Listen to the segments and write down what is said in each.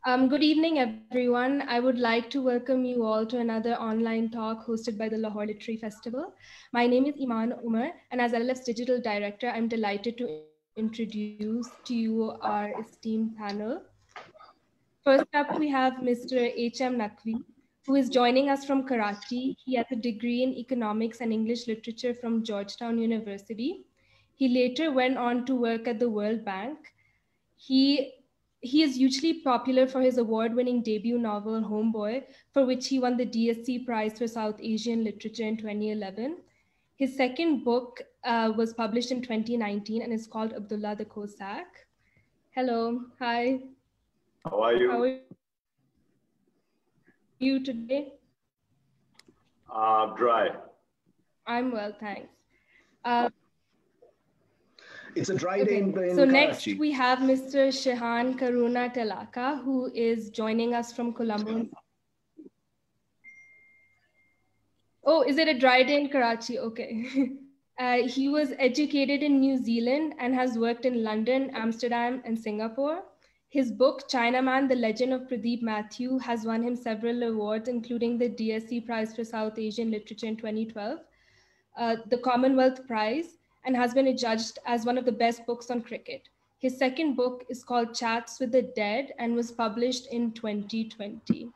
Good evening, everyone. I would like to welcome you all to another online talk hosted by the Lahore Literary Festival. My name is Iman Umar, and as LLF's digital director, I'm delighted to introduce to you our esteemed panel. First up, we have Mr. H.M. Naqvi, who is joining us from Karachi. He has a degree in economics and English literature from Georgetown University. He later went on to work at the World Bank. He he is hugely popular for his award-winning debut novel Homeboy, for which he won the DSC Prize for South Asian Literature in 2011. His second book was published in 2019 and is called Abdullah the Cossack. Hello, hi. How are you? How are you today? Dry. I'm well, thanks. It's a dry day in So Karachi. next we have Mr. Shehan Karuna Telaka, who is joining us from Colombo. Oh, is it a dry day in Karachi? Okay. He was educated in New Zealand and has worked in London, Amsterdam, and Singapore. His book, Chinaman, The Legend of Pradeep Matthew, has won him several awards, including the DSC Prize for South Asian Literature in 2012, the Commonwealth Prize, and has been adjudged as one of the best books on cricket. His second book is called Chats with the Dead and was published in 2020.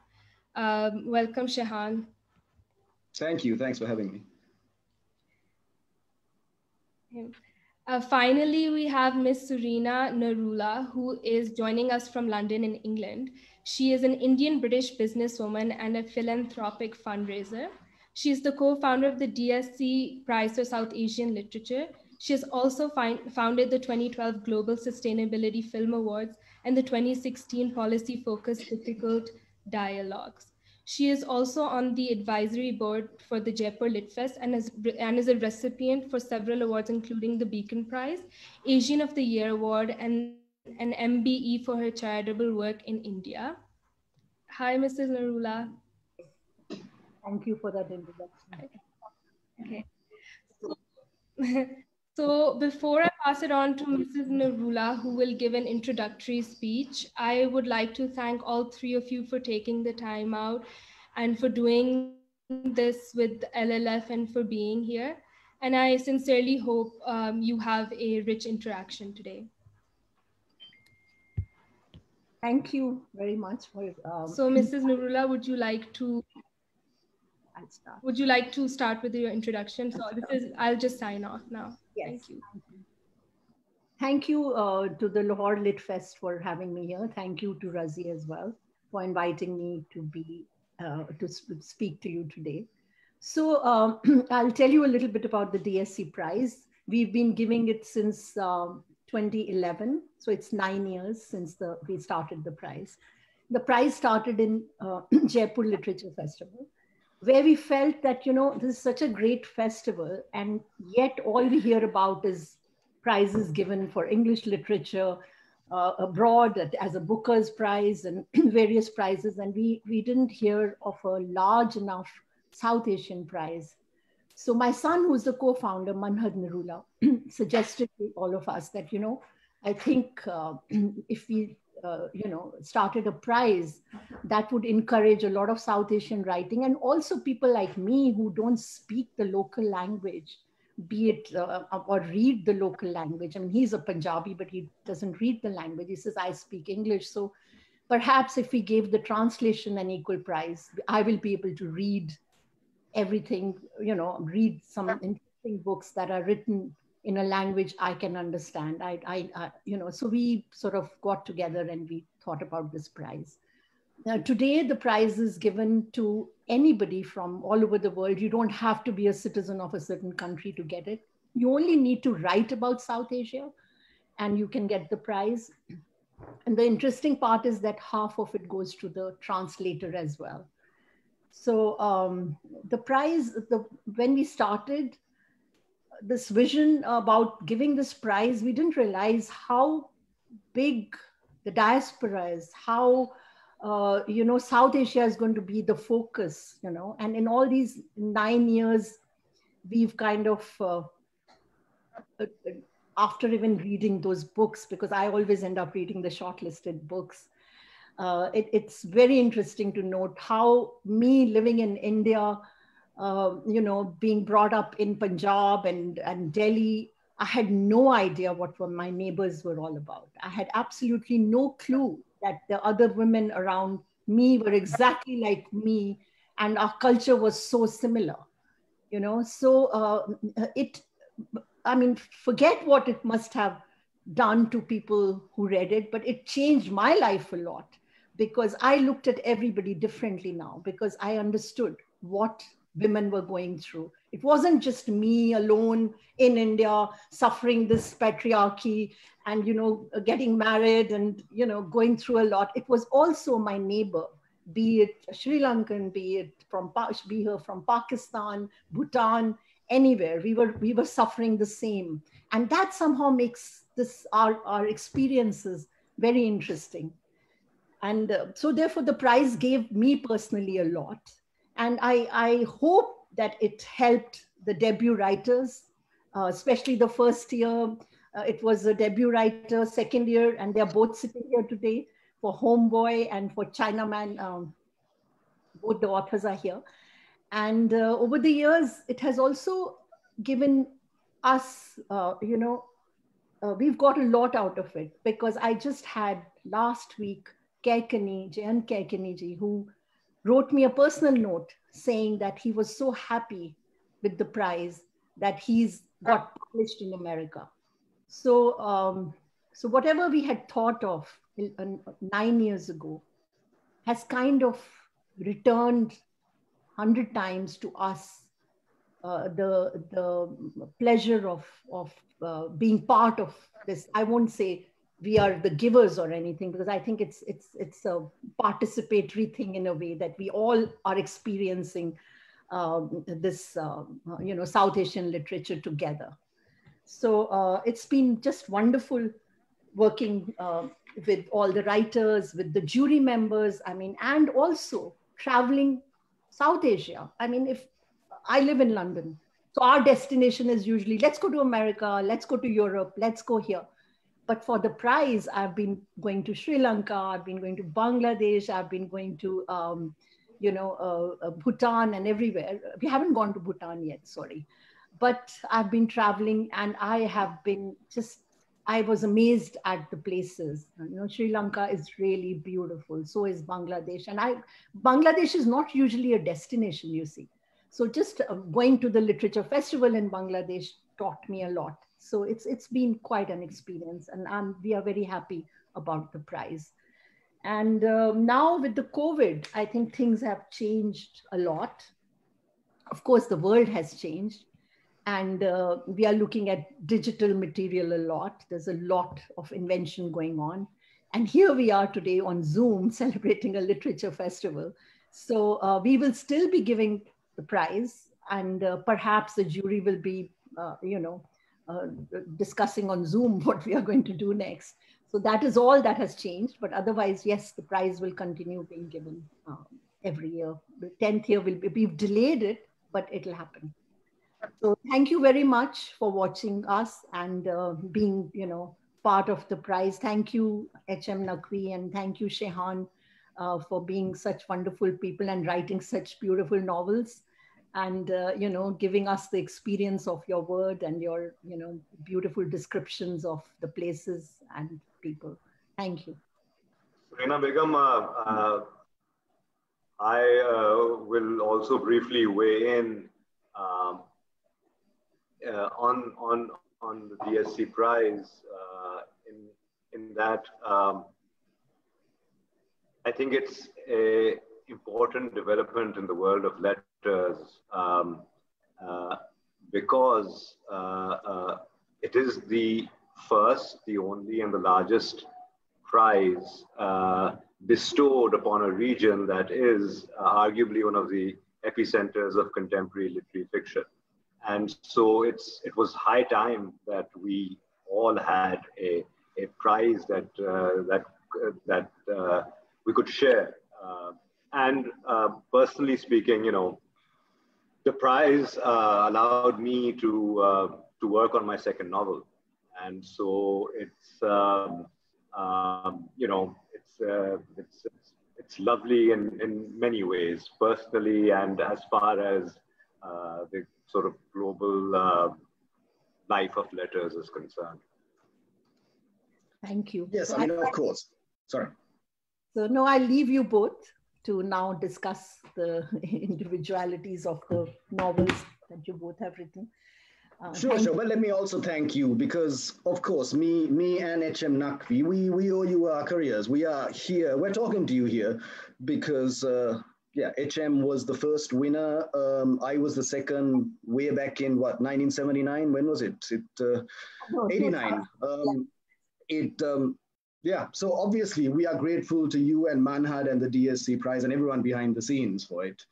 Welcome, Shehan. Thank you. Thanks for having me. Finally, we have Miss Surina Narula, who is joining us from London in England. She is an Indian-British businesswoman and a philanthropic fundraiser. She is the co-founder of the DSC Prize for South Asian Literature. She has also founded the 2012 Global Sustainability Film Awards and the 2016 Policy Focused Difficult Dialogues. She is also on the advisory board for the Jaipur Lit Fest and is a recipient for several awards, including the Beacon Prize, Asian of the Year Award, and an MBE for her charitable work in India. Hi, Mrs. Narula. Thank you for that introduction. Okay. So before I pass it on to Mrs. Narula, who will give an introductory speech, I would like to thank all three of you for taking the time out and for doing this with LLF and for being here. And I sincerely hope you have a rich interaction today. Thank you very much for. So Mrs. Narula, would you like to start with your introduction? So I'll just sign off now. Yes. Thank you. Thank you to the Lahore Lit Fest for having me here. Thank you to Razi as well for inviting me to speak to you today. So I'll tell you a little bit about the DSC Prize. We've been giving it since 2011. So it's 9 years since we started the prize. The prize started in Jaipur Literature Festival, where we felt that, this is such a great festival, and yet all we hear about is prizes given for English literature abroad as a Booker's Prize and various prizes. And we didn't hear of a large enough South Asian prize. So my son, who's the co-founder, Manhad Narula, suggested to all of us that, I think if we started a prize that would encourage a lot of South Asian writing, and also people like me who don't speak the local language, be it or read the local language. I mean, he's a Punjabi, but he doesn't read the language. He says, I speak English. So perhaps if we gave the translation an equal prize, I will be able to read everything, read some interesting books that are written in a language I can understand. So we sort of got together and we thought about this prize. Now, today, the prize is given to anybody from all over the world. You don't have to be a citizen of a certain country to get it. You only need to write about South Asia and you can get the prize. And the interesting part is that half of it goes to the translator as well. So the prize, when we started this vision about giving this prize, we didn't realize how big the diaspora is, how South Asia is going to be the focus, and in all these 9 years, we've kind of, after even reading those books, because I always end up reading the shortlisted books, It's very interesting to note how me living in India, being brought up in Punjab and Delhi, I had no idea what were my neighbors were all about. I had absolutely no clue that the other women around me were exactly like me, and our culture was so similar. So it, I mean, forget what it must have done to people who read it, but it changed my life a lot because I looked at everybody differently now because I understood what women were going through. It wasn't just me alone in India suffering this patriarchy and, getting married and, going through a lot. It was also my neighbor, be it Sri Lankan, be her from Pakistan, Bhutan, anywhere. We were suffering the same. And that somehow makes our experiences very interesting. And so therefore the prize gave me personally a lot. And I hope that it helped the debut writers, especially the first year. It was a debut writer, second year, and they're both sitting here today for Homeboy and for Chinaman. Both the authors are here. And over the years, it has also given us, we've got a lot out of it because I just had last week Jayan Kaikani ji, who wrote me a personal note saying that he was so happy with the prize that he's got published in America. So whatever we had thought of 9 years ago has kind of returned 100 times to us. The pleasure of being part of this. I won't say we are the givers or anything because I think it's a participatory thing in a way that we all are experiencing this South Asian literature together. So it's been just wonderful working with all the writers, with the jury members. I mean, and also traveling South Asia. I mean, if I live in London, so our destination is usually, let's go to America, let's go to Europe, let's go here. But for the prize, I've been going to Sri Lanka, I've been going to Bangladesh, I've been going to, Bhutan and everywhere. We haven't gone to Bhutan yet, sorry. But I've been traveling and I was amazed at the places. Sri Lanka is really beautiful. So is Bangladesh. And Bangladesh is not usually a destination, you see. So just going to the literature festival in Bangladesh taught me a lot. So it's been quite an experience, and we are very happy about the prize. And now with the COVID, I think things have changed a lot. Of course, the world has changed, and we are looking at digital material a lot. There's a lot of invention going on. And here we are today on Zoom celebrating a literature festival. So we will still be giving the prize, and perhaps the jury will be, discussing on Zoom what we are going to do next. So that is all that has changed. But otherwise, yes, the prize will continue being given every year. The 10th year we've delayed it, but it'll happen. So thank you very much for watching us and being, part of the prize. Thank you, H.M. Naqvi, and thank you, Shehan, for being such wonderful people and writing such beautiful novels and, giving us the experience of your word and your, beautiful descriptions of the places and people. Thank you. Reena Begum, I will also briefly weigh in on the DSC prize in that I think it's an important development in the world of letters because it is the first, the only, and the largest prize bestowed upon a region that is arguably one of the epicenters of contemporary literary fiction. And so it was high time that we all had a prize that we could share. And personally speaking, the prize allowed me to work on my second novel, and so it's it's lovely in many ways, personally and as far as the sort of global life of letters is concerned. Thank you. Yes, So I mean, of course. Sorry. So no, I'll leave you both to now discuss the individualities of the novels that you both have written. Sure. Well, let me also thank you because, of course, me and HM Naqvi, we owe you our careers. We are here. We're talking to you here because, yeah, HM was the first winner. I was the second way back in, what, 1979? When was it? 89. Yeah, so obviously we are grateful to you and Manhad and the DSC Prize and everyone behind the scenes for it.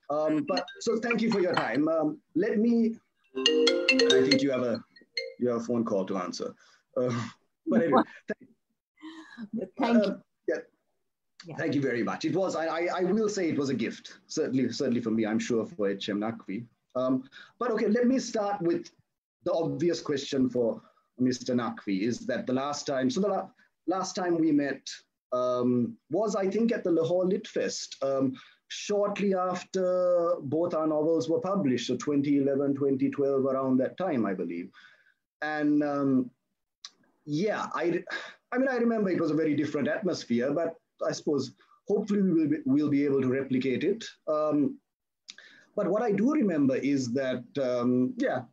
But so thank you for your time. Let me, I think you have a phone call to answer. But anyway, thank you. Yeah. Thank you very much. It was, I will say it was a gift, certainly for me, I'm sure for HM Naqvi. But okay, let me start with the obvious question for Mr. Naqvi is that the last time, so the last time we met was, I think, at the Lahore Lit Fest, shortly after both our novels were published, so 2011, 2012, around that time, I believe. And yeah, I mean, I remember it was a very different atmosphere, but I suppose hopefully we'll be able to replicate it. But what I do remember is that, yeah,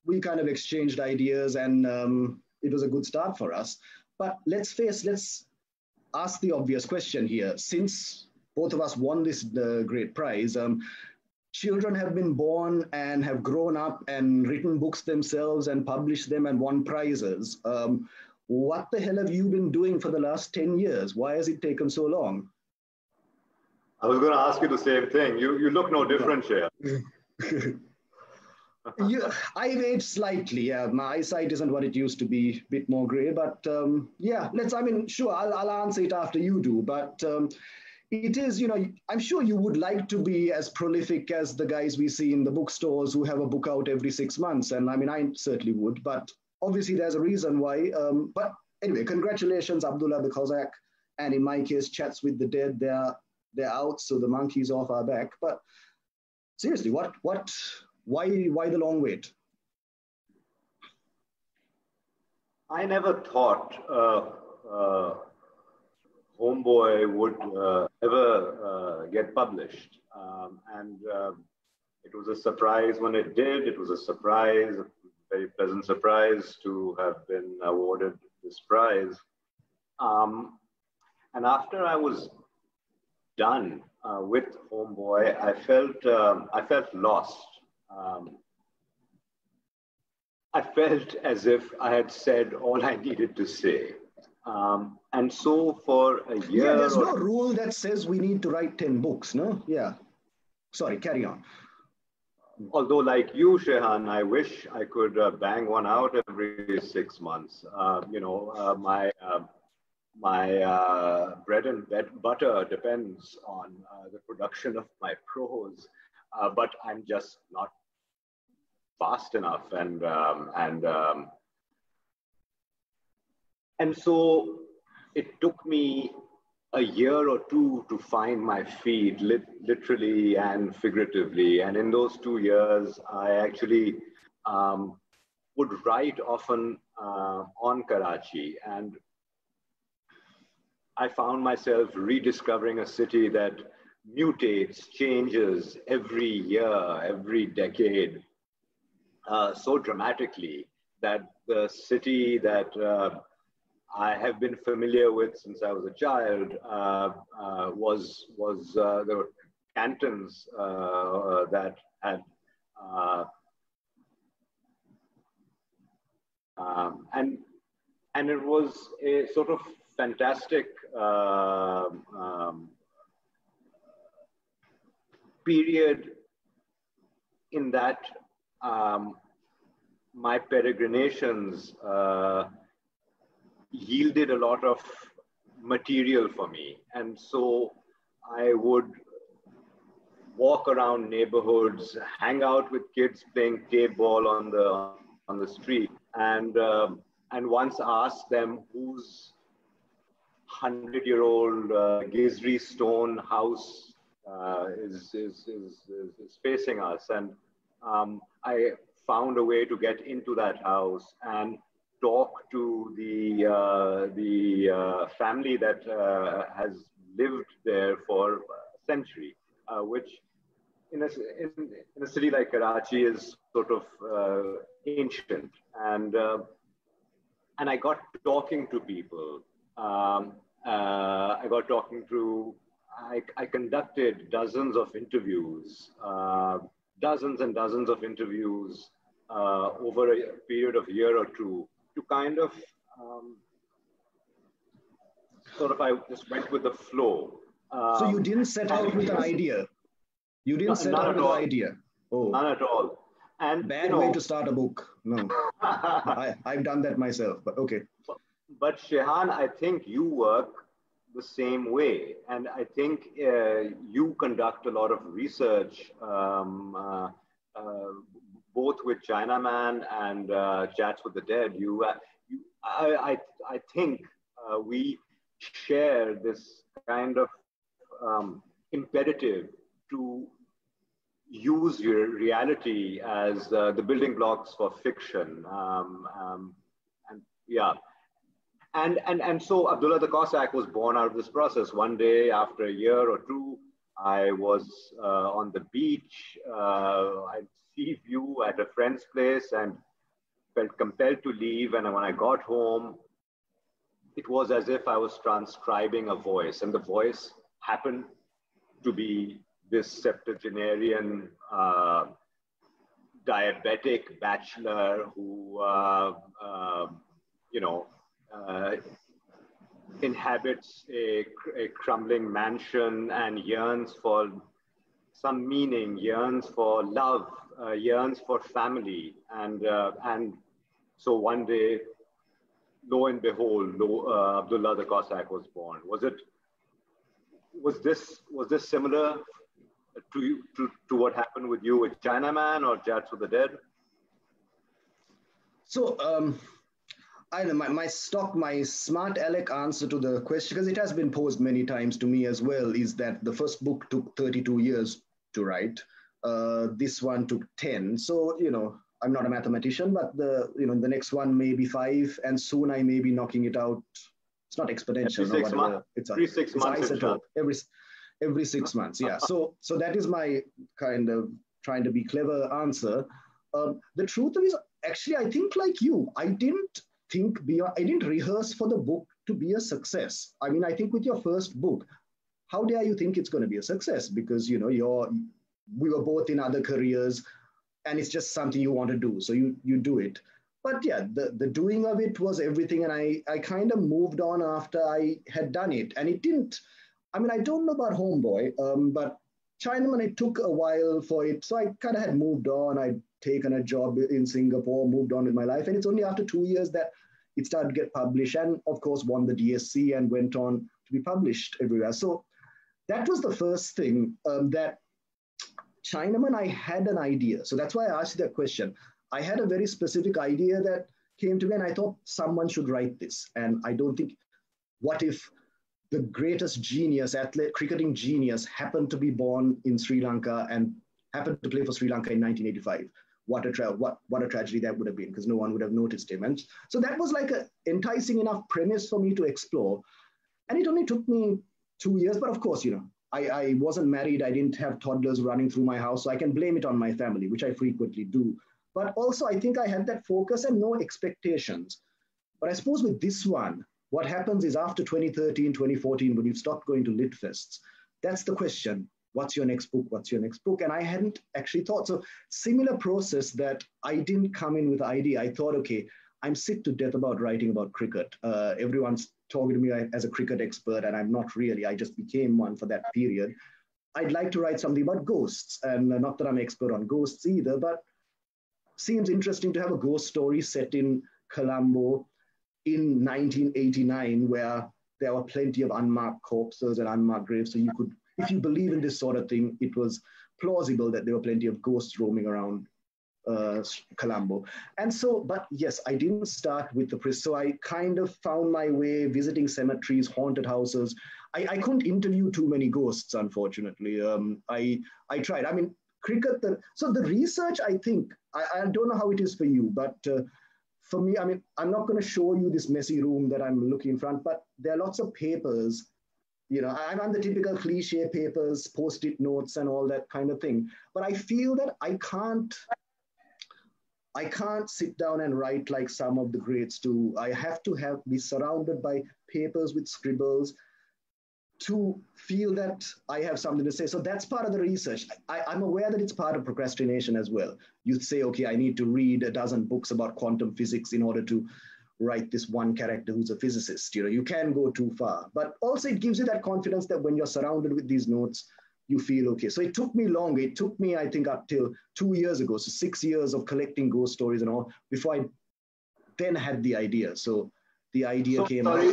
we kind of exchanged ideas and it was a good start for us. But let's ask the obvious question here. Since both of us won this great prize, children have been born and have grown up and written books themselves and published them and won prizes. What the hell have you been doing for the last 10 years? Why has it taken so long? I was going to ask you the same thing. You look no different, Shaya. I've aged slightly. Yeah, my eyesight isn't what it used to be, a bit more gray. But yeah, I mean, sure, I'll answer it after you do. But it is, you know, I'm sure you would like to be as prolific as the guys we see in the bookstores who have a book out every 6 months. And I mean, I certainly would. But obviously, there's a reason why. But anyway, congratulations, Abdullah the Cossack. And in my case, Chats with the Dead, they're out, so the monkey's off our back. But seriously, why the long wait? I never thought Homeboy would ever get published. And it was a surprise when it did. It was a surprise, a very pleasant surprise to have been awarded this prize. And after I was done with Homeboy, I felt lost. I felt as if I had said all I needed to say. And so for a year... Yeah, there's no rule that says we need to write 10 books, no? Yeah. Sorry, carry on. Although like you, Shehan, I wish I could bang one out every 6 months. You know, my bread and butter depends on the production of my prose, but I'm just not fast enough, and so it took me a year or two to find my feet, literally and figuratively. And in those 2 years, I actually would write often on Karachi, and I found myself rediscovering a city that mutates, changes every year, every decade, so dramatically that the city that I have been familiar with since I was a child was there were cantons that had and it was a sort of fantastic period in that my peregrinations yielded a lot of material for me. And so I would walk around neighborhoods, hang out with kids playing tape ball on the street, and once asked them 100-year-old Gizri stone house is facing us. And I found a way to get into that house and talk to the family that has lived there for a century, which in a city like Karachi is sort of ancient. And I got talking to people. I got talking to, I conducted dozens of interviews, dozens and dozens of interviews over a period of a year or two to kind of, I just went with the flow. So you didn't set out with an idea? You didn't set out with an idea? Oh. None at all. And bad way to start a book. No, I've done that myself, but okay. But Shehan, I think you work the same way. And I think you conduct a lot of research, both with Chinaman and Chats with the Dead. I think we share this kind of imperative to use your reality as the building blocks for fiction. And yeah. And so Abdullah the Cossack was born out of this process. One day after a year or two, I was on the beach. I sea view at a friend's place and felt compelled to leave. And when I got home, it was as if I was transcribing a voice. And the voice happened to be this septuagenarian diabetic bachelor who, inhabits a crumbling mansion and yearns for some meaning, yearns for love, yearns for family. And so one day, lo and behold, Abdullah the Cossack was born. Was this similar to what happened with you with Chinaman or Chats with the Dead? So I know my smart aleck answer to the question, because it has been posed many times to me as well, is that the first book took 32 years to write. This one took 10. So, I'm not a mathematician, but the next one may be 5, and soon I may be knocking it out. It's not exponential. Every 6 months. Every 6 months. Every 6 months. Yeah. So that is my kind of trying to be clever answer. The truth is, actually, I think like you, I didn't rehearse for the book to be a success. I mean, I think with your first book, how dare you think it's going to be a success? Because, we were both in other careers and it's just something you want to do. So you do it. But yeah, the doing of it was everything. And I kind of moved on after I had done it. And it didn't, I don't know about Homeboy, but Chinaman, it took a while for it. So I kind of had moved on. I'd taken a job in Singapore, moved on with my life. And it's only after 2 years that it started to get published, and of course won the DSC and went on to be published everywhere. So that was the first thing that Chinaman, I had an idea. So that's why I asked you that question. I had a very specific idea that came to me and I thought someone should write this. And I don't think, what if the greatest genius, cricketing genius, happened to be born in Sri Lanka and happened to play for Sri Lanka in 1985? What a tragedy that would have been, because no one would have noticed him. And so that was like an enticing enough premise for me to explore. And it only took me 2 years, but of course, I wasn't married. I didn't have toddlers running through my house, so I can blame it on my family, which I frequently do. But also I think I had that focus and no expectations. But I suppose with this one, what happens is after 2013, 2014, when you've stopped going to lit fests, that's the question. What's your next book? What's your next book? And I hadn't actually thought. So similar process that I didn't come in with the idea. I thought, okay, I'm sick to death about writing about cricket. Everyone's talking to me as a cricket expert, and I'm not really. I just became one for that period. I'd like to write something about ghosts. And not that I'm an expert on ghosts either, but seems interesting to have a ghost story set in Colombo in 1989, where there were plenty of unmarked corpses and unmarked graves. So you could, if you believe in this sort of thing, it was plausible that there were plenty of ghosts roaming around Colombo. And so, but yes, I didn't start with the press. So I kind of found my way visiting cemeteries, haunted houses. I couldn't interview too many ghosts, unfortunately. I tried. I mean, cricket. So the research, I think, I don't know how it is for you, but for me, I mean, I'm not going to show you this messy room that I'm looking in front, but there are lots of papers. You know, I'm the typical cliche papers, post-it notes and all that kind of thing. But I feel that I can't sit down and write like some of the greats do. I have to be surrounded by papers with scribbles to feel that I have something to say. So that's part of the research. I'm aware that it's part of procrastination as well. You say, okay, I need to read a dozen books about quantum physics in order to write this one character who's a physicist. You know, you can go too far, but also it gives you that confidence that when you're surrounded with these notes, you feel okay. So it took me longer. It took me, I think, up till 2 years ago. So 6 years of collecting ghost stories and all before I then had the idea. So the idea came out.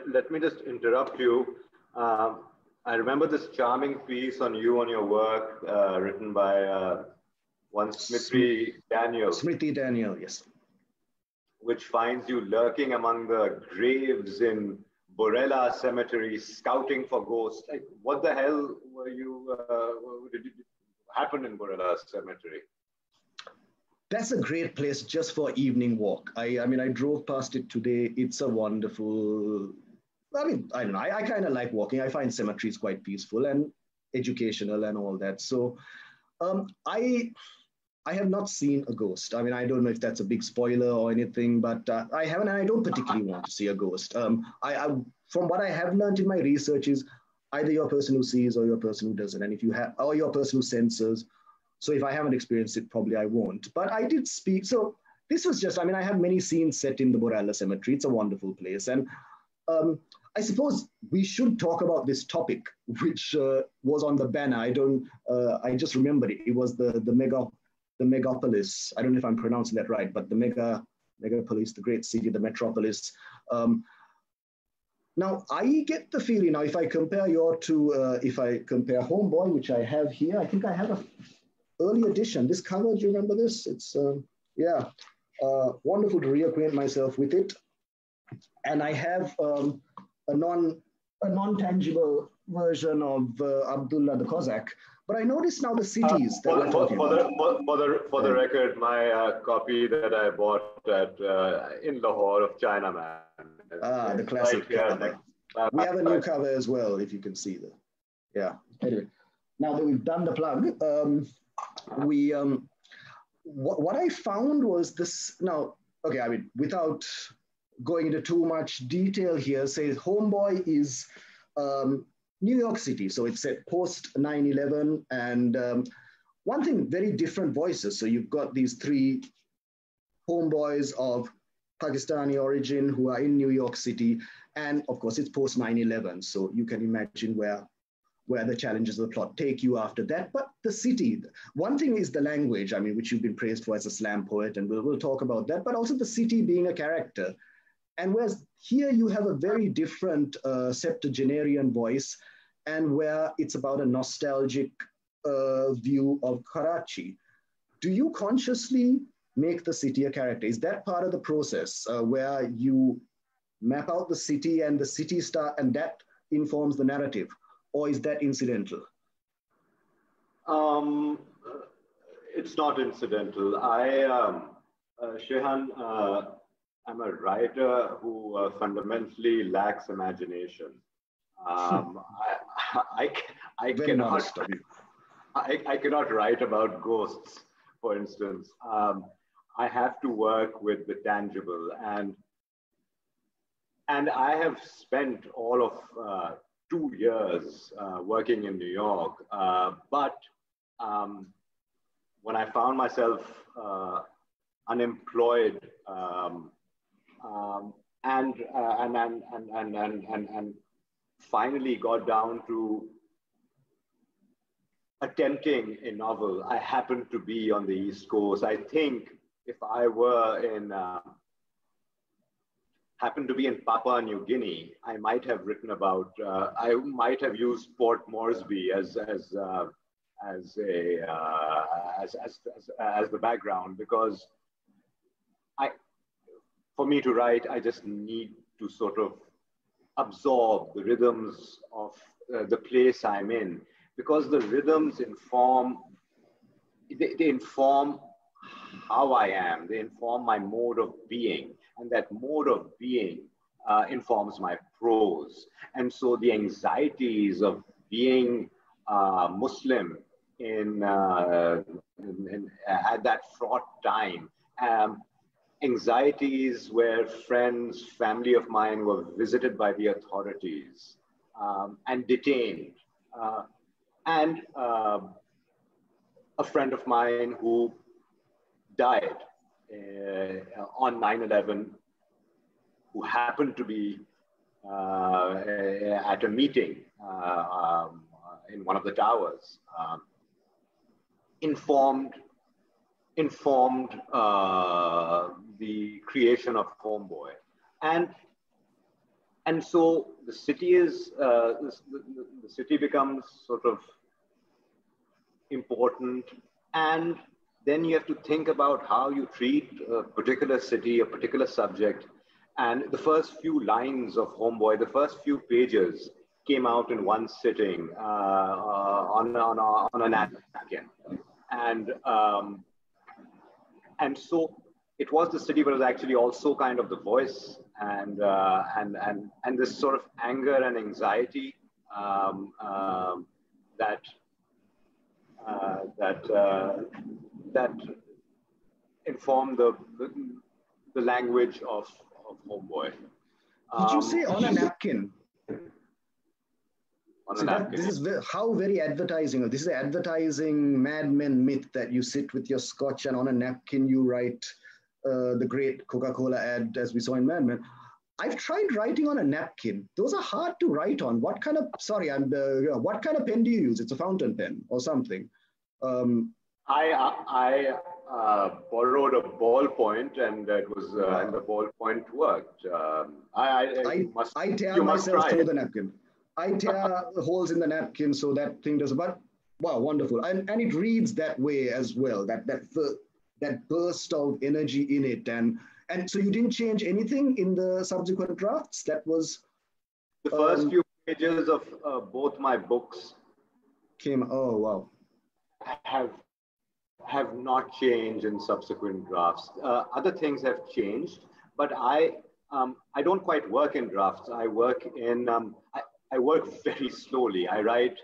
Let me just interrupt you. I remember this charming piece on you, on your work, written by one Smriti Daniel. Smriti Daniel, yes. Which finds you lurking among the graves in Borella Cemetery, scouting for ghosts. Like, what the hell were you? Did happen in Borella Cemetery? That's a great place just for evening walk. I mean, I drove past it today. It's a wonderful. I mean, I don't know. I kind of like walking. I find cemeteries quite peaceful and educational and all that. So, I have not seen a ghost. I mean, I don't know if that's a big spoiler or anything, but I haven't, and I don't particularly want to see a ghost. From what I have learned in my research is either you're a person who sees or you're a person who doesn't. And if you have, or you're a person who senses. So if I haven't experienced it, probably I won't. But I did speak. So this was just, I mean, I have many scenes set in the Borella Cemetery. It's a wonderful place. And I suppose we should talk about this topic, which was on the banner. I just remembered it. It was the Megapolis. I don't know if I'm pronouncing that right, but the Megapolis, the great city, the metropolis. Now, I get the feeling, now if I compare if I compare Homeboy, which I have here, I think I have an early edition. This cover, do you remember this? It's, wonderful to reacquaint myself with it. And I have a non-tangible version of Abdullah the Cossack. But I notice now the cities that we're talking about. For the record, my copy that I bought in Lahore of Chinaman. The classic cover. We have a new cover as well, if you can see that. Yeah. Anyway, now that we've done the plug, what I found was this. Now, okay, I mean, without going into too much detail here, say Homeboy is New York City. So it's set post 9/11. And one thing, very different voices. So you've got these three homeboys of Pakistani origin who are in New York City. And of course, it's post 9/11. So you can imagine where the challenges of the plot take you after that. But the city, one thing is the language, I mean, which you've been praised for as a slam poet, and we'll talk about that, but also the city being a character. And whereas here you have a very different septuagenarian voice, and where it's about a nostalgic view of Karachi. Do you consciously make the city a character? Is that part of the process where you map out the city and the city and that informs the narrative? Or is that incidental? It's not incidental. Shehan, I'm a writer who fundamentally lacks imagination. I cannot write about ghosts, for instance. I have to work with the tangible, and I have spent all of 2 years working in New York. But when I found myself unemployed and finally got down to attempting a novel, I happened to be on the East Coast. I think if I were happened to be in Papua New Guinea, I might have written about, I might have used Port Moresby as as the background, because for me to write, I just need to sort of absorb the rhythms of the place I'm in, because the rhythms inform how I am, they inform my mode of being, and that mode of being informs my prose. And so the anxieties of being Muslim at that fraught time, anxieties where friends, family of mine were visited by the authorities and detained, and a friend of mine who died on 9/11, who happened to be at a meeting in one of the towers, informed the creation of Homeboy. And so the city is, the city becomes sort of important, and then you have to think about how you treat a particular city, a particular subject. And the first few lines of Homeboy, the first few pages came out in one sitting on a napkin. And so it was the city, but it was actually also kind of the voice and this sort of anger and anxiety that informed the language of Homeboy. Did you say on a napkin? On a napkin. This is how very advertising. This is the advertising madmen myth that you sit with your scotch and on a napkin you write the great Coca-Cola ad as we saw in Mad Men. I've tried writing on a napkin. Those are hard to write on. What kind of pen do you use? It's a fountain pen or something. I borrowed a ballpoint, and it was and the ballpoint worked. I tear myself through the napkin. I tear holes in the napkin so that thing does. But wow, wonderful, and it reads that way as well. That burst of energy in it, and so you didn't change anything in the subsequent drafts. That was the first few pages of both my books came. Oh wow, have not changed in subsequent drafts. Other things have changed, but I don't quite work in drafts. I work in I work very slowly. I write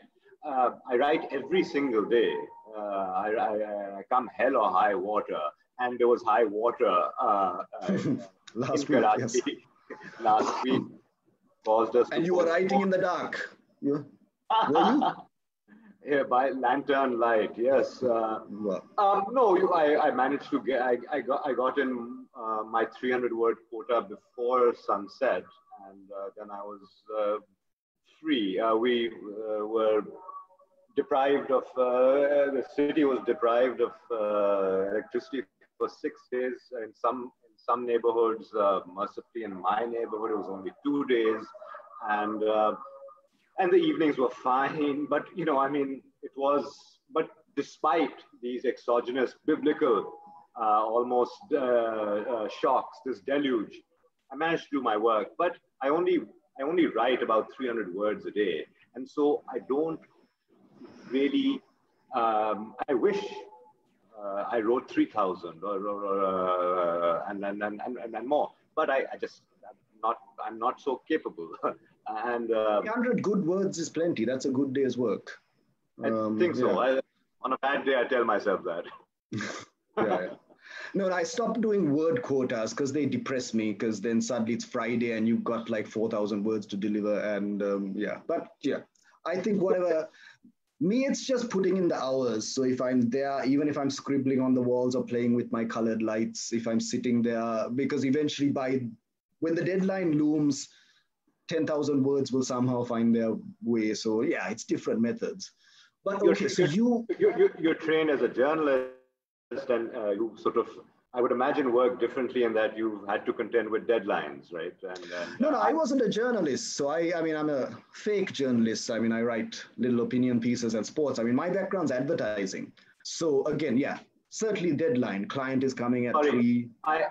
every single day. I come hell or high water, and there was high water last in week. Karachi. Yes. Last week caused us. And you were writing in the dark. Were you? Yeah, by lantern light. Yes. No, I managed to get. I got in my 300-word quota before sunset, and then I was free. We were deprived of. The city was deprived of electricity for 6 days. In some neighborhoods, mercifully in my neighborhood, it was only 2 days, and the evenings were fine. But it was. But despite these exogenous, biblical, almost shocks, this deluge, I managed to do my work. But I only write about 300 words a day, and so I don't really. I wish I wrote 3,000 and more, but I'm not so capable. And 300 good words is plenty. That's a good day's work. I think so. Yeah. On a bad day, I tell myself that. Yeah. No, I stopped doing word quotas because they depress me, because then suddenly it's Friday and you've got like 4,000 words to deliver. And I think whatever, me, it's just putting in the hours. So if I'm there, even if I'm scribbling on the walls or playing with my colored lights, if I'm sitting there, because eventually when the deadline looms, 10,000 words will somehow find their way. So yeah, it's different methods. But okay, so you you're trained as a journalist, and you sort of I would imagine, work differently in that you've had to contend with deadlines, right? No, I wasn't a journalist. So I mean, I'm a fake journalist. I mean, I write little opinion pieces and sports. I mean, my background's advertising. So again, yeah, certainly deadline. Client is coming at 3. I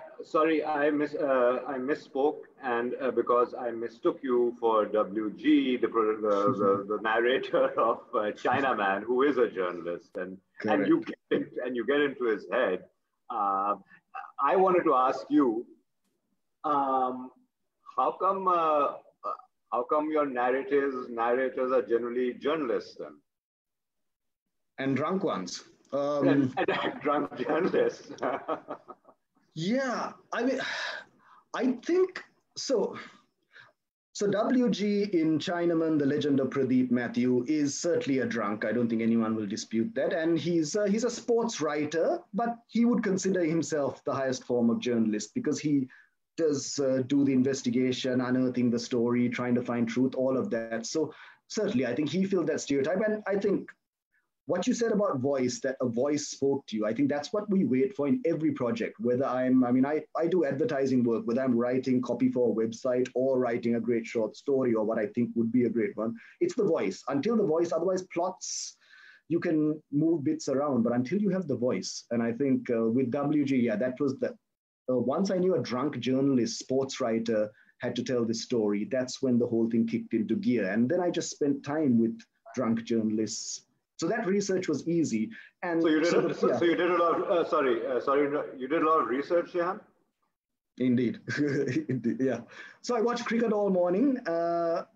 misspoke, and because I mistook you for WG, the narrator of Chinaman, who is a journalist, and you get into his head. I wanted to ask you, how come your narrators are generally journalists then? And drunk ones. And drunk journalists. Yeah, I mean, I think so. So WG in Chinaman, The Legend of Pradeep Matthew, is certainly a drunk. I don't think anyone will dispute that. And he's a sports writer, but he would consider himself the highest form of journalist because he does do the investigation, unearthing the story, trying to find truth, all of that. So certainly, I think he filled that stereotype. And I think what you said about voice, that a voice spoke to you, I think that's what we wait for in every project, whether I do advertising work, whether I'm writing copy for a website or writing a great short story or what I think would be a great one. It's the voice. Until the voice, otherwise plots, you can move bits around, but until you have the voice. And I think with WG, yeah, that was the, once I knew a drunk journalist, sports writer had to tell this story, that's when the whole thing kicked into gear. And then I just spent time with drunk journalists. So that research was easy. And so you did, you did a lot of, you did a lot of research, Jehan? Indeed. Yeah. So I watched cricket all morning on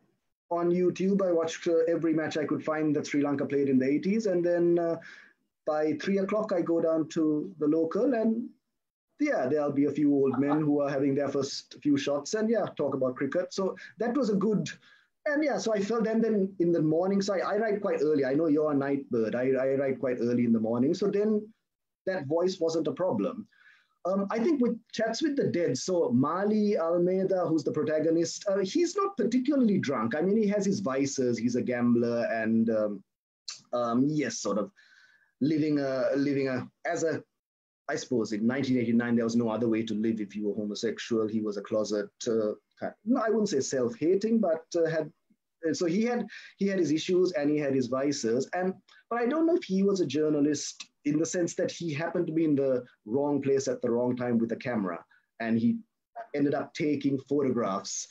YouTube. I watched every match I could find that Sri Lanka played in the 80s. And then by 3 o'clock, I go down to the local and yeah, there'll be a few old men who are having their first few shots and yeah, talk about cricket. So that was a good. And yeah, so I felt, and then in the morning, so I write quite early. I know you're a night bird. I write quite early in the morning. So then that voice wasn't a problem. I think with Chats with the Dead, so Mali Almeida, who's the protagonist, he's not particularly drunk. I mean, he has his vices. He's a gambler and yes, sort of living as a, I suppose in 1989, there was no other way to live if you were homosexual. He was a closet, no, I wouldn't say self-hating, but so he had his issues and he had his vices. But I don't know if he was a journalist in the sense that he happened to be in the wrong place at the wrong time with a camera, and he ended up taking photographs.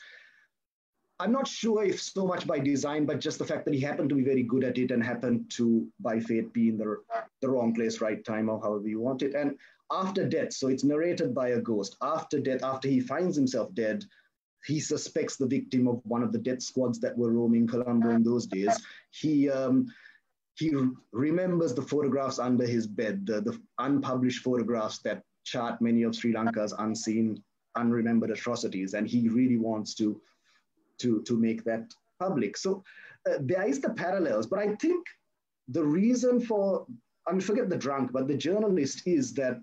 I'm not sure if so much by design, but just the fact that he happened to be very good at it and happened to, by fate, be in the wrong place, right time, or however you want it. And after death, so it's narrated by a ghost. After death, after he finds himself dead, he suspects the victim of one of the death squads that were roaming Colombo in those days. He remembers the photographs under his bed, the unpublished photographs that chart many of Sri Lanka's unseen, unremembered atrocities, and he really wants to make that public. So there is the parallels, but I think the reason for, forget the drunk, but the journalist is that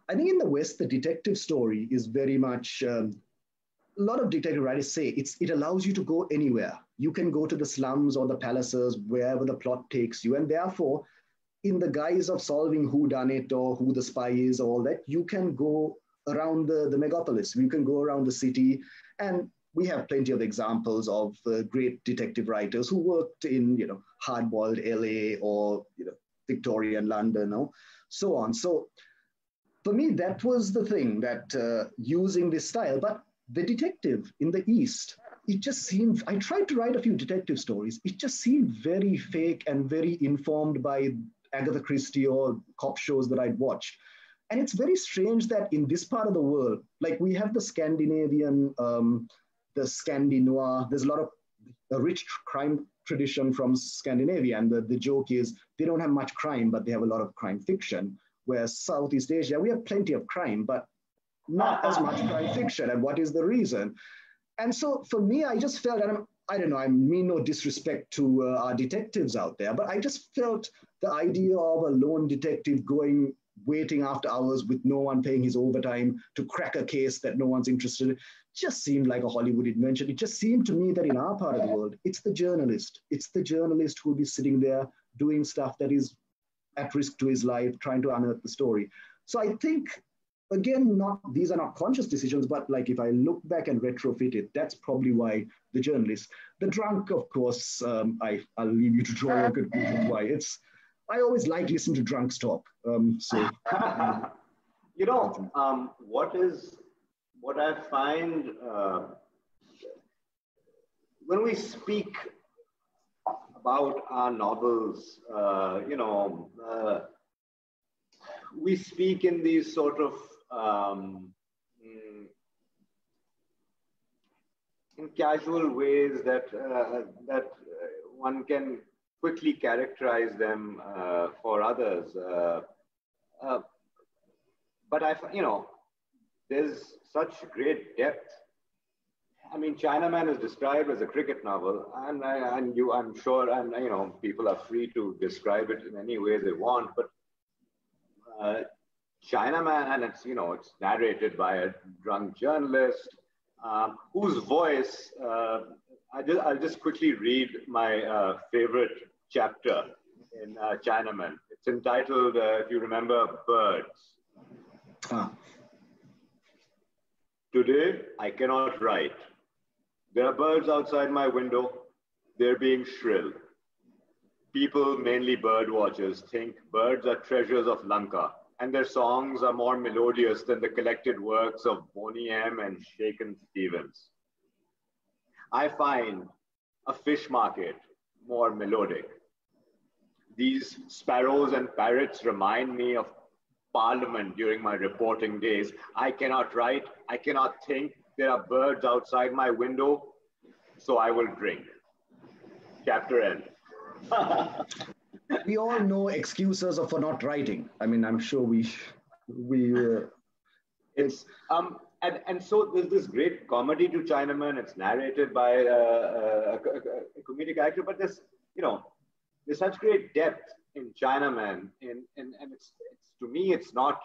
I think in the West, the detective story is very much, a lot of detective writers say it allows you to go anywhere. You can go to the slums or the palaces, wherever the plot takes you. And therefore, in the guise of solving who done it or who the spy is or all that, you can go around the megapolis. You can go around the city. And we have plenty of examples of great detective writers who worked in, hard-boiled LA or, Victorian London or so on. So for me, that was the thing that using this style, but the detective in the East, it just seemed, I tried to write a few detective stories. It just seemed very fake and very informed by Agatha Christie or cop shows that I'd watched. And it's very strange that in this part of the world, like we have the Scandinavian, the Scandi noir, there's a lot of a rich crime tradition from Scandinavia. And the joke is they don't have much crime, but they have a lot of crime fiction. Whereas Southeast Asia, we have plenty of crime, but not as much crime fiction. And what is the reason? And so for me, I just felt, and I don't know, I mean no disrespect to our detectives out there, but I just felt the idea of a lone detective waiting after hours with no one paying his overtime to crack a case that no one's interested in, just seemed like a Hollywood invention. It just seemed to me that in our part of the world, it's the journalist. It's the journalist who'll be sitting there doing stuff that is at risk to his life, trying to unearth the story. So I think again, these are not conscious decisions, but like if I look back and retrofit it, that's probably why the journalist, the drunk, of course, I'll leave you to draw your conclusions why. I always like listening to drunks talk. You know, what I find when we speak about our novels, we speak in these sort of in casual ways that one can quickly characterize them for others. But there's such great depth. I mean, Chinaman is described as a cricket novel, and I'm sure, and people are free to describe it in any way they want. But Chinaman, and it's narrated by a drunk journalist whose voice. I'll just quickly read my favorite chapter in Chinaman. It's entitled, if you remember, Birds. Today, I cannot write. There are birds outside my window. They're being shrill. People, mainly bird watchers, think birds are treasures of Lanka, and their songs are more melodious than the collected works of Boney M. and Shakin Stevens. I find a fish market more melodic. These sparrows and parrots remind me of Parliament during my reporting days. I cannot write, I cannot think. There are birds outside my window, so I will drink. Chapter end. We all know excuses for not writing. I mean, I'm sure it's and so there's this great comedy to Chinaman. It's narrated by a comedic actor, but there's such great depth in Chinaman. And it's to me, it's not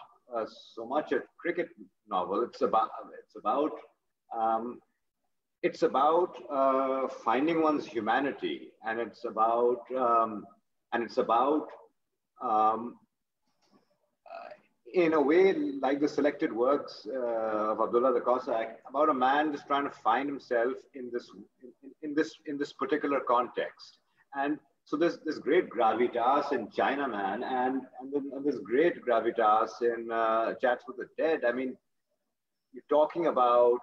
so much a cricket novel. It's about finding one's humanity, and it's about in a way, like the selected works of Abdullah the Cossack, about a man just trying to find himself in this particular context. And so there's this great gravitas in Chinaman, and then this great gravitas in Chats with the Dead. I mean, you're talking about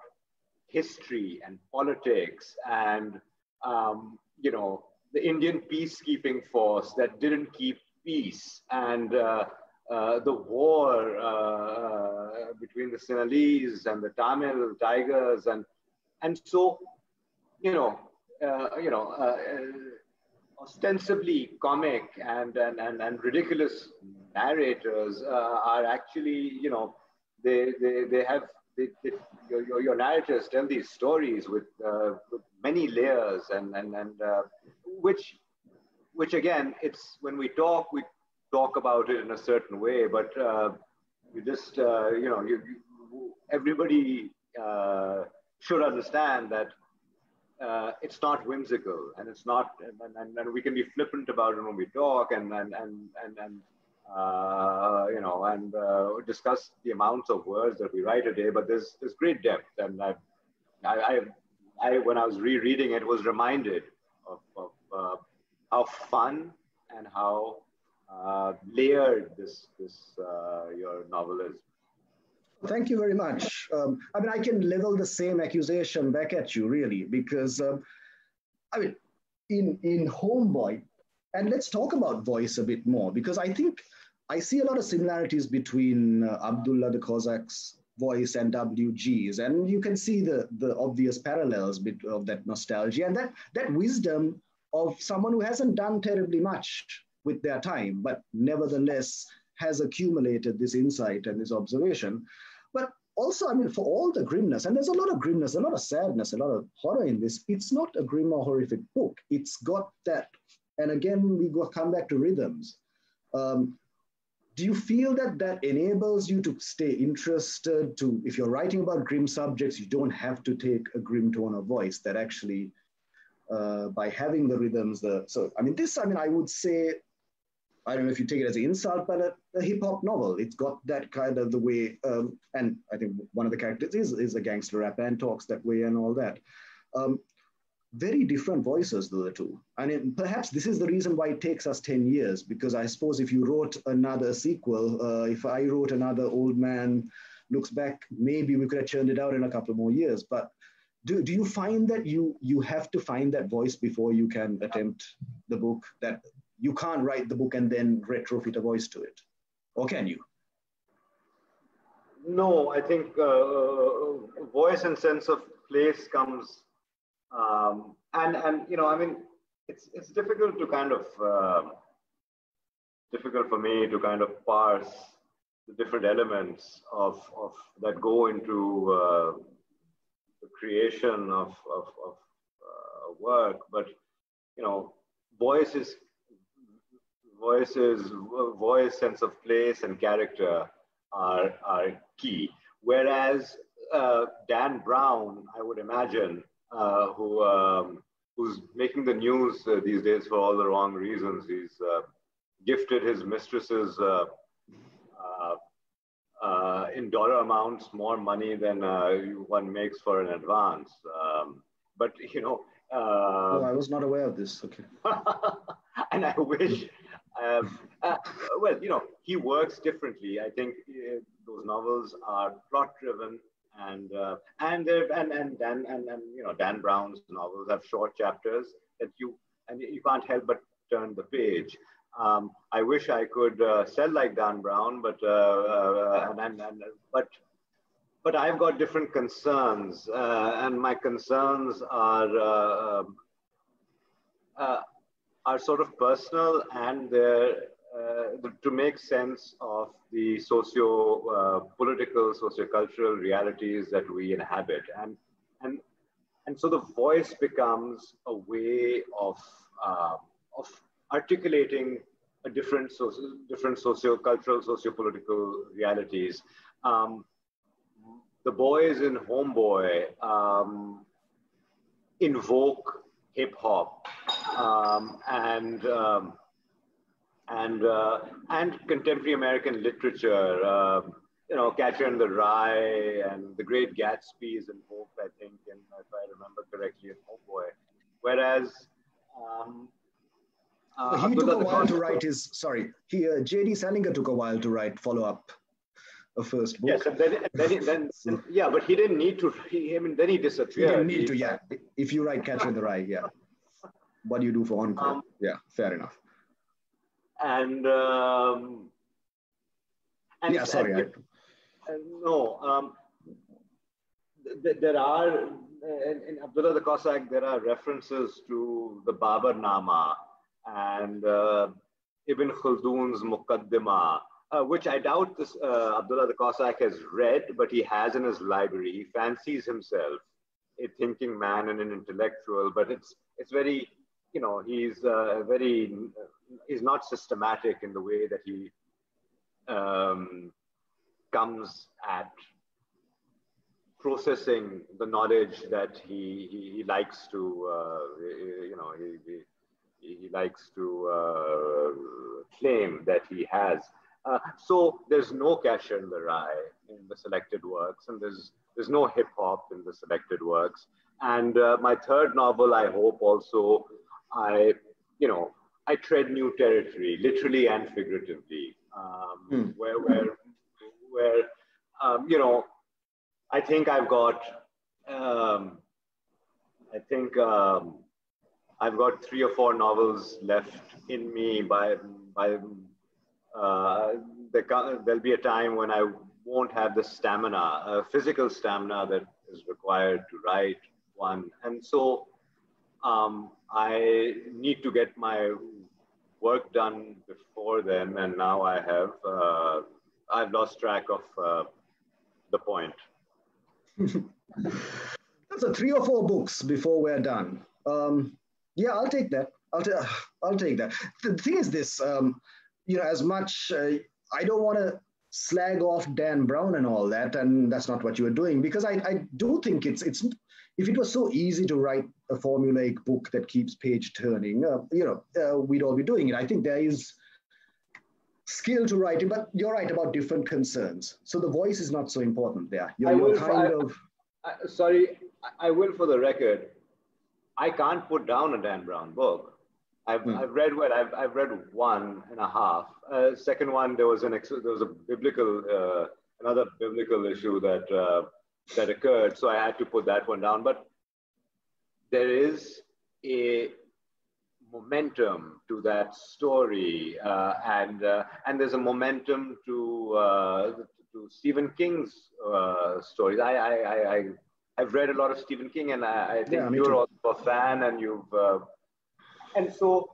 history and politics and the Indian peacekeeping force that didn't keep peace, and the war between the Sinhalese and the Tamil Tigers, and so ostensibly comic and ridiculous narrators are actually your narrators tell these stories with many layers and which again, it's when we talk about it in a certain way, but you just everybody should understand that it's not whimsical, and it's not, and we can be flippant about it when we talk and discuss the amounts of words that we write a day, but there's great depth. And I when I was rereading it, was reminded of how fun and how layered this your novel is. Thank you very much. I mean, I can level the same accusation back at you, really, because I mean, in Homeboy, and let's talk about voice a bit more, because I think I see a lot of similarities between Abdullah the Cossack's voice and WG's, and you can see the obvious parallels of that nostalgia and that wisdom of someone who hasn't done terribly much with their time, but nevertheless has accumulated this insight and this observation. But also, I mean, for all the grimness, and there's a lot of grimness, a lot of sadness, a lot of horror in this, it's not a grim or horrific book. It's got that, and again, we come back to rhythms. Do you feel that enables you to stay interested to, if you're writing about grim subjects, you don't have to take a grim tone of voice, that actually, by having the rhythms, I would say, I don't know if you take it as an insult, but a hip hop novel. It's got that kind of the way, and I think one of the characters is a gangster rapper and talks that way and all that. Very different voices, the two. And perhaps this is the reason why it takes us 10 years, because I suppose if you wrote another sequel, if I wrote another Old Man Looks Back, maybe we could have churned it out in a couple more years. But do you find that you have to find that voice before you can attempt the book, that you can't write the book and then retrofit a voice to it? Or can you? No, I think voice and sense of place comes, and you know, I mean, it's difficult to kind of difficult for me to kind of parse the different elements of that go into the creation of work. But you know, voice, sense of place, and character are key. Whereas Dan Brown, I would imagine, who's making the news these days for all the wrong reasons. He's gifted his mistresses in dollar amounts more money than one makes for an advance. But you know, oh, I was not aware of this. Okay. And I wish. Well, you know, he works differently. I think those novels are plot-driven, and you know, Dan Brown's novels have short chapters that you can't help but turn the page. I wish I could sell like Dan Brown, but I've got different concerns, and my concerns are sort of personal, and they're to make sense of the socio-political, socio-cultural realities that we inhabit, and so the voice becomes a way of articulating a different socio-cultural, socio-political realities. The boys in Homeboy invoke hip hop and contemporary American literature. You know, Catcher in the Rye and The Great Gatsby is invoked, I think, if I remember correctly, in Homeboy. Whereas he took a while to write his. Sorry, J.D. Salinger took a while to write follow-up. A first book. Yes, and then yeah, but he didn't need to. Then he disappeared. He didn't need to, yeah. If you write Catcher in the Rye, yeah. What do you do for encore? Yeah, fair enough. And yeah, sorry. There are in Abdullah the Cossack, there are references to the Babarnama and Ibn Khaldun's Muqaddimah, which I doubt this Abdullah the Cossack has read, but he has in his library. He fancies himself a thinking man and an intellectual, but it's very, you know, he's not systematic in the way that he comes at processing the knowledge that he likes to, you know, he likes to claim that he has. So there's no Catcher in the Rye in the selected works, and there's no hip hop in the selected works. And my third novel, I hope also, I tread new territory, literally and figuratively, where you know, I think I've got, I've got 3 or 4 novels left in me. There'll be a time when I won't have the stamina, physical stamina that is required to write one. And so I need to get my work done before then. And now I've lost track of the point. So 3 or 4 books before we're done. Yeah, I'll take that. I'll take that. The thing is this, you know, as much, I don't want to slag off Dan Brown and all that, and that's not what you were doing, because I do think it's if it was so easy to write a formulaic book that keeps page turning, you know, we'd all be doing it. I think there is skill to writing, but you're right about different concerns. So the voice is not so important there. Sorry, I will for the record. I can't put down a Dan Brown book. I've read I've read 1.5. Second one, there was a biblical another biblical issue that that occurred, so I had to put that one down. But there is a momentum to that story, and there's a momentum to Stephen King's stories. I've read a lot of Stephen King, and I think you're also a fan, and and so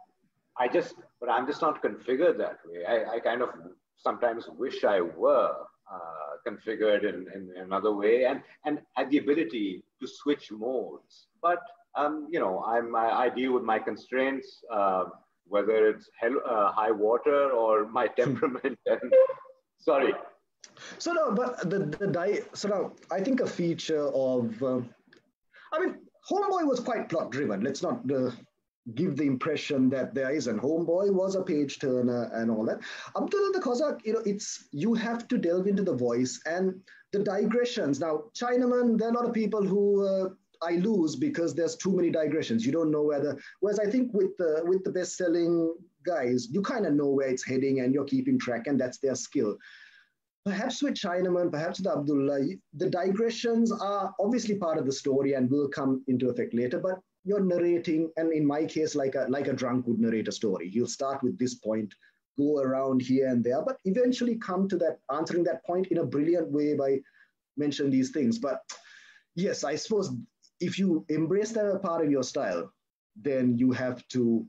but I'm just not configured that way. I kind of sometimes wish I were configured in another way, and had the ability to switch modes. But I deal with my constraints, whether it's high water or my temperament. And sorry. So no, but now I think a feature of, Homeboy was quite plot driven. Let's not give the impression that there isn't. Homeboy was a page turner and all that. Abdullah the Cossack, you have to delve into the voice and the digressions. Now, Chinaman, there are a lot of people who I lose because there's too many digressions. You don't know whereas I think with the best-selling guys, you kind of know where it's heading and you're keeping track, and that's their skill. Perhaps with Chinaman, perhaps with Abdullah, the digressions are obviously part of the story and will come into effect later, but you're narrating, and in my case, like a drunk would narrate a story. You'll start with this point, go around here and there, but eventually come to that, answering that point in a brilliant way by mentioning these things. But yes, I suppose if you embrace that as part of your style, then you have to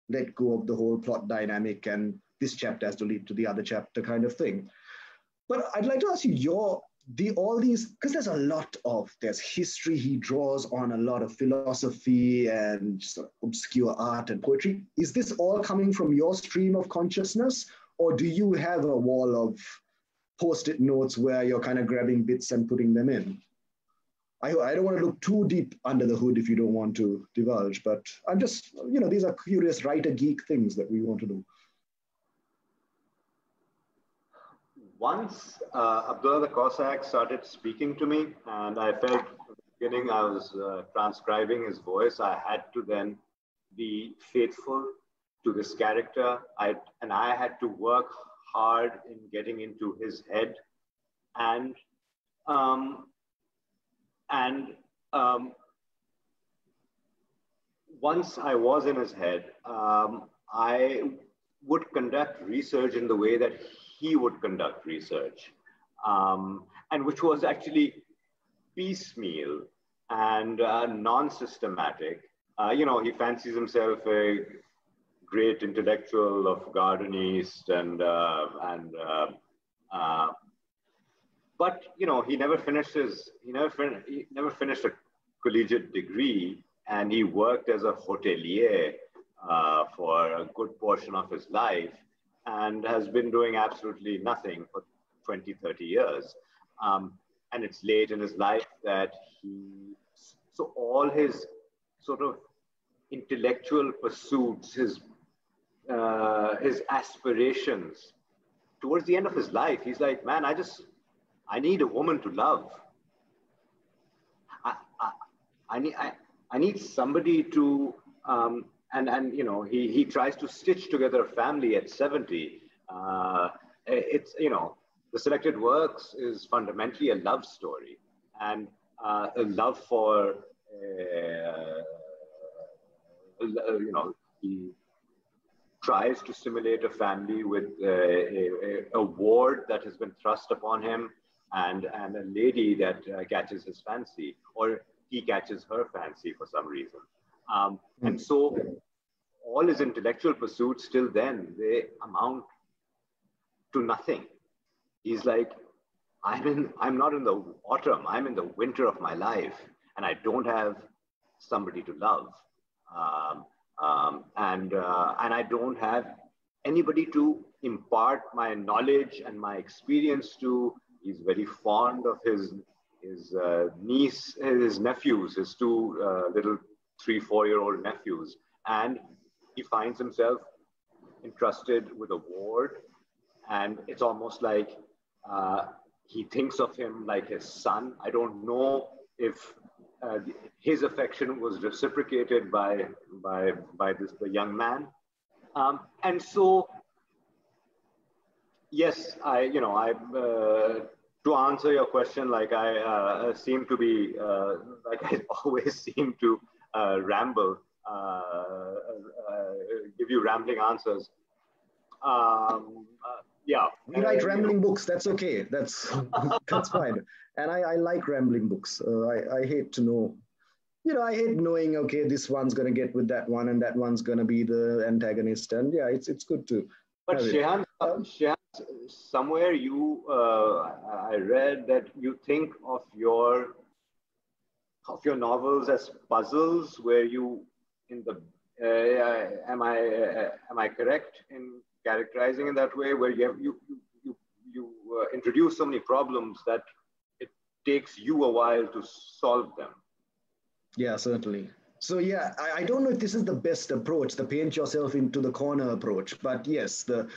let go of the whole plot dynamic and this chapter has to lead to the other chapter kind of thing. But I'd like to ask you all these, because there's history, he draws on a lot of philosophy and sort of obscure art and poetry. Is this all coming from your stream of consciousness, or do you have a wall of post-it notes where you're kind of grabbing bits and putting them in? I don't want to look too deep under the hood if you don't want to divulge, but I'm just, these are curious writer geek things that we want to do. Once Abdullah the Cossack started speaking to me, and I felt from the beginning I was transcribing his voice, I had to then be faithful to this character. I had to work hard in getting into his head, and once I was in his head, I would conduct research in the way that he would conduct research, and which was actually piecemeal and non-systematic. He fancies himself a great intellectual of Garden East, but he never finished a collegiate degree, and he worked as a hotelier for a good portion of his life, and has been doing absolutely nothing for 20, 30 years. And it's late in his life that so all his sort of intellectual pursuits, his aspirations, towards the end of his life, he's like, man, I need a woman to love. I need somebody to, he tries to stitch together a family at 70. The selected works is fundamentally a love story, and a love for, he tries to simulate a family with a ward that has been thrust upon him, and a lady that catches his fancy, or he catches her fancy for some reason. And so all his intellectual pursuits till then, they amount to nothing. He's like, I'm not in the autumn, I'm in the winter of my life, and I don't have somebody to love. And I don't have anybody to impart my knowledge and my experience to. He's very fond of his nephews, his two little 3-4-year-old nephews, and he finds himself entrusted with a ward and it's almost like he thinks of him like his son. I don't know if his affection was reciprocated by the young man, and so yes, to answer your question, like I seem to be like I always seem to ramble, give you rambling answers. Yeah. We write rambling books. That's okay. That's that's fine. And I like rambling books. I hate to know. I hate knowing. Okay, this one's gonna get with that one, and that one's gonna be the antagonist. And yeah, it's good to. But Shehan, somewhere I read that you think of your novels as puzzles, where you in the am I correct in characterizing in that way, where you introduce so many problems that it takes you a while to solve them? Yeah, certainly. So yeah, I don't know if this is the best approach, the paint yourself into the corner approach, but yes, the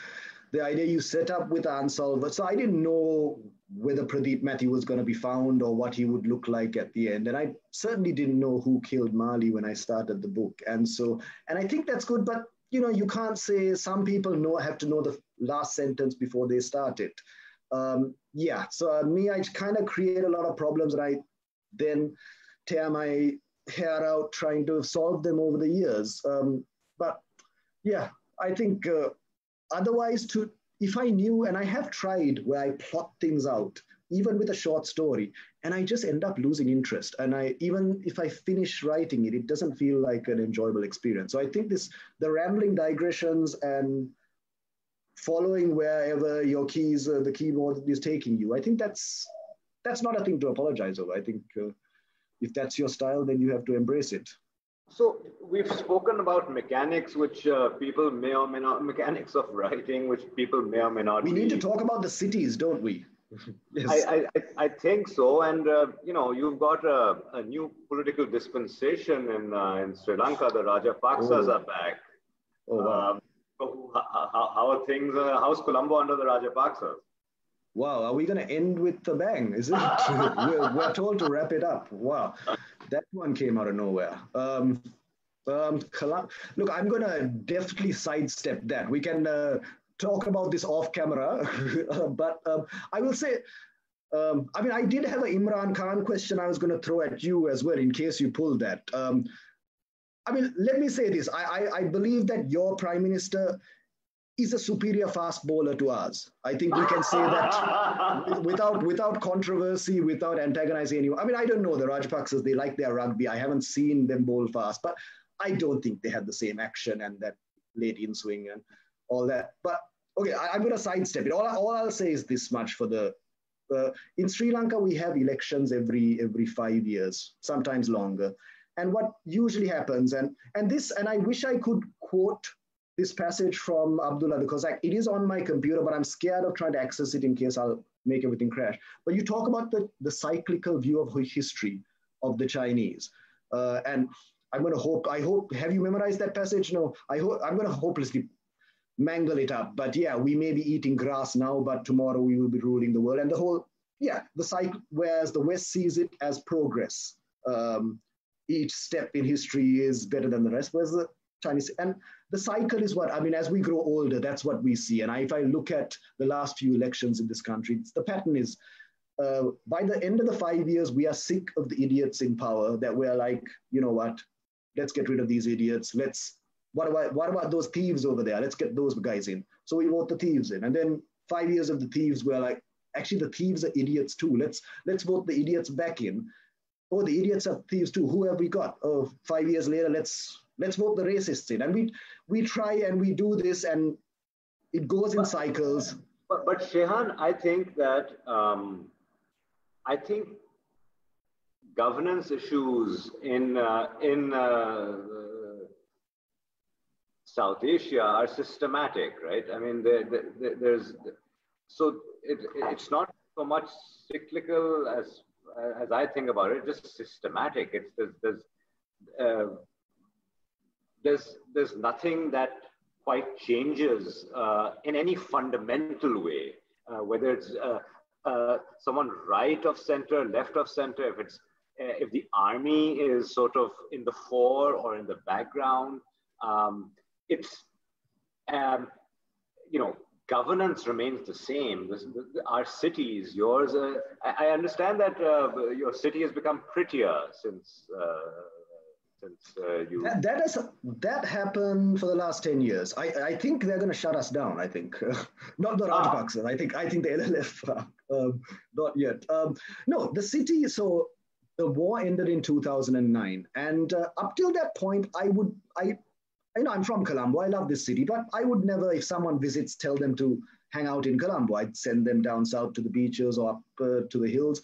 idea you set up with unsolved. So I didn't know whether Pradeep Matthew was going to be found or what he would look like at the end. And I certainly didn't know who killed Marley when I started the book. And I think that's good, but you can't say some people have to know the last sentence before they start it. Yeah, so me, I kind of create a lot of problems and I then tear my hair out trying to solve them over the years. But yeah, I think otherwise, if I knew, and I have tried where I plot things out, even with a short story, and I just end up losing interest. And even if I finish writing it, it doesn't feel like an enjoyable experience. So I think the rambling digressions and following wherever your keys, the keyboard is taking you, I think that's not a thing to apologize over. I think if that's your style, then you have to embrace it. So we've spoken about mechanics, which people may or may not, mechanics of writing, which people may or may not. We need to talk about the cities, don't we? Yes. I think so. And, you've got a new political dispensation in Sri Lanka. The Rajapaksas are back. Oh, wow. How are things? How's Colombo under the Rajapaksas? Wow, are we going to end with the bang? Is it? we're told to wrap it up. Wow, that one came out of nowhere. Look, I'm going to definitely sidestep that. We can talk about this off camera, but I will say, I did have an Imran Khan question I was going to throw at you as well, in case you pulled that. Let me say this. I believe that your prime minister is a superior fast bowler to ours. I think we can say that without controversy, without antagonizing anyone. I don't know the Rajapaksas, they like their rugby. I haven't seen them bowl fast, but I don't think they have the same action and that late in swing and all that. But okay, I'm going to sidestep it. All I'll say is this much for in Sri Lanka, we have elections every 5 years, sometimes longer. And what usually happens, and I wish I could quote this passage from Abdullah, because it is on my computer, but I'm scared of trying to access it in case I'll make everything crash. But you talk about the cyclical view of history of the Chinese. And I'm going to I hope, have you memorized that passage? No, I'm going to hopelessly mangle it up. But yeah, we may be eating grass now, but tomorrow we will be ruling the world. And the cycle, whereas the West sees it as progress. Each step in history is better than the rest, whereas the Chinese, and the cycle is as we grow older, that's what we see. And if I look at the last few elections in this country, the pattern is by the end of the 5 years, we are sick of the idiots in power, that we're like, you know what, let's get rid of these idiots. What about those thieves over there? Let's get those guys in. So we vote the thieves in. And then 5 years of the thieves, we're like, actually the thieves are idiots too. Let's vote the idiots back in. Oh, the idiots are thieves too. Who have we got? Oh, 5 years later, let's vote the racists in. And we try and we do this, and it goes in cycles. But Shehan, I think that governance issues in South Asia are systematic, right? It's not so much cyclical as I think about it, just systematic. There's nothing that quite changes in any fundamental way, whether it's someone right of center, left of center, if the army is sort of in the fore or in the background. It's governance remains the same. Our cities, yours, I understand that your city has become prettier since you. That happened for the last 10 years. I think they're going to shut us down. I think not the Rajpaksas. I think the LLF. Not yet. No, the city. So the war ended in 2009, and up till that point, I'm from Colombo. I love this city, but I would never, if someone visits, tell them to hang out in Colombo. I'd send them down south to the beaches or up to the hills.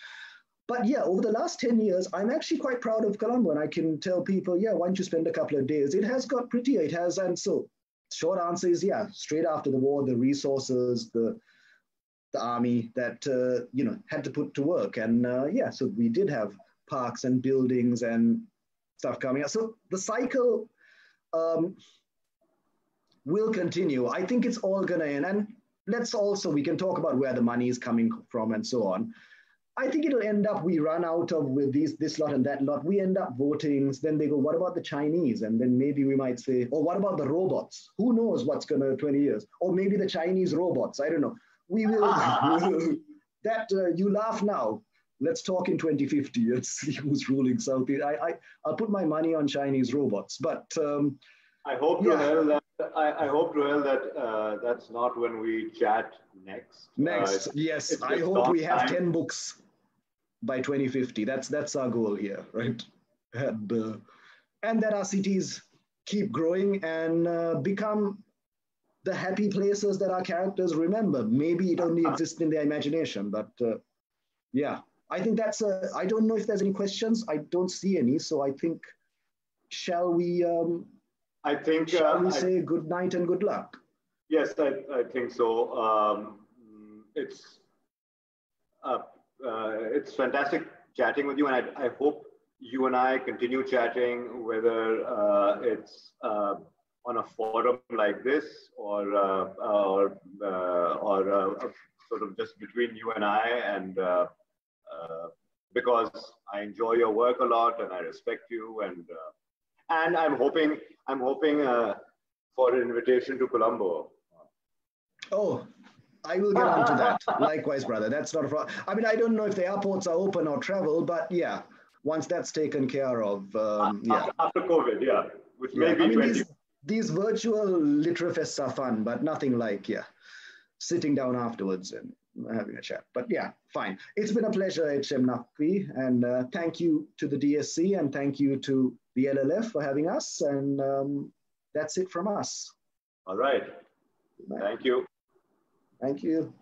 But yeah, over the last 10 years, I'm actually quite proud of Colombo, and I can tell people, yeah, why don't you spend a couple of days? It has got prettier. It has, and so short answer is, yeah, straight after the war, the resources, the army that had to put to work, and yeah, so we did have parks and buildings and stuff coming up. So the cycle will continue. I think it's all going to end. And we can talk about where the money is coming from and so on. I think it'll end up, we run out of with this lot and that lot. We end up voting. Then they go, what about the Chinese? And then maybe we might say, oh, what about the robots? Who knows what's going to 20 years? Or maybe the Chinese robots. I don't know. We will, you laugh now. Let's talk in 2050 and see who's ruling South. I'll put my money on Chinese robots, but I hope, Rohel, that that's not when we chat next. Yes, I hope we have 10 books by 2050. That's our goal here, right? And that our cities keep growing and become the happy places that our characters remember. Maybe it only exists in their imagination, but yeah. I think that's I don't know if there's any questions. I don't see any. So I think, shall we say good night and good luck? Yes, I think so. It's fantastic chatting with you, and I hope you and I continue chatting, whether it's on a forum like this or sort of just between you and I, and because I enjoy your work a lot and I respect you, and I'm hoping for an invitation to Colombo. Oh, I will get on to that. Likewise, brother. That's not a problem. I mean, I don't know if the airports are open or travel, but yeah, once that's taken care of, yeah. After COVID, yeah, which may be 20. These virtual literary fests are fun, but nothing like, sitting down afterwards and having a chat. But yeah, fine. It's been a pleasure, HM Naqvi, and thank you to the DSC and thank you to the LLF for having us. And that's it from us. All right. Thank you. Thank you.